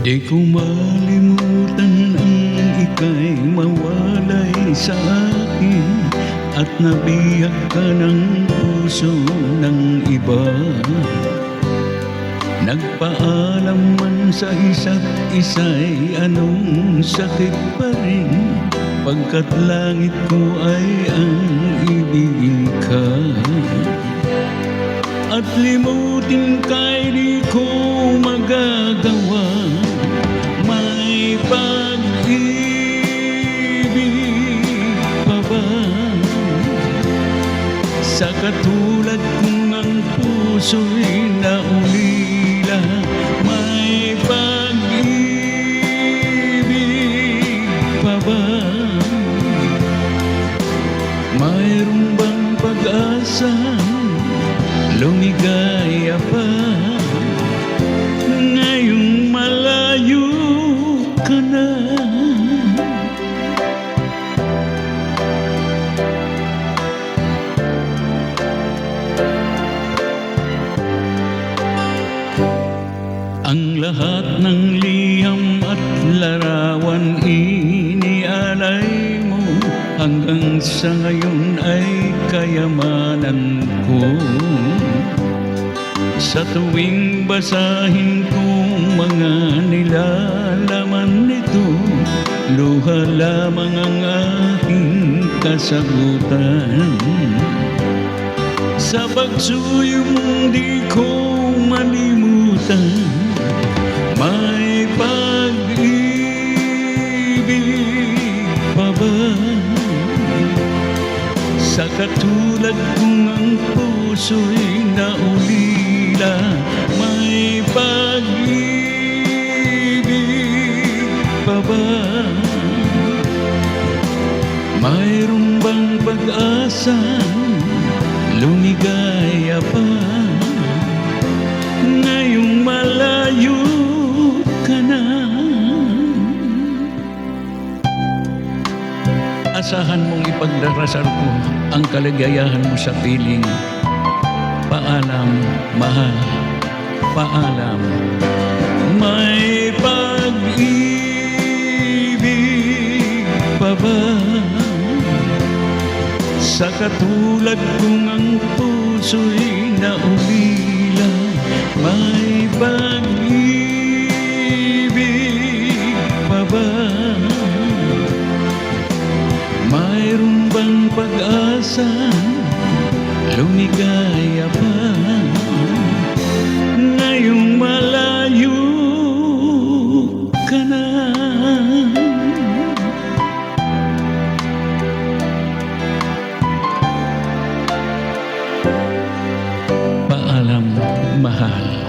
Di ko malimutan ang ika'y mawalay sa akin at nabihag ka ng puso ng iba. Nagpaalam man sa isa't isa'y anong sakit pa rin, pagkat langit ko ay ang ibigin ka. At limutin ka'y di ko magagawa, may pag-ibig pa ba sa katulad kong ang puso'y naulila? May pag-ibig pa ba? Mayroon bang pag-asa lumigaya pa ngayong malayo ka na? Ang lahat ng liham at larawan inialay mo, hanggang sa ngayon ay kayamanan ko. Sa tuwing basahin kong mga nilalaman nito, luha lamang ang aking kasagutan. Sa pagsuyo mong di ko malimutan, may pag-ibig pa ba sa katulad kong ang puso'y naulila? May pag-ibig pa ba? Mayroon bang pag-asa lumigaya pa ngayong malayo ka na? Asahan mong ipagdarasal ko ang kaligayahan mo sa piling. Paalam, mahal, paalam. May pag-ibig pa ba sa katulad kong ang puso'y naulila? May pag-ibig pa ba? Mayroon bang pag-asa lumigaya pa ngayong malayo ka na? Paalam, mahal.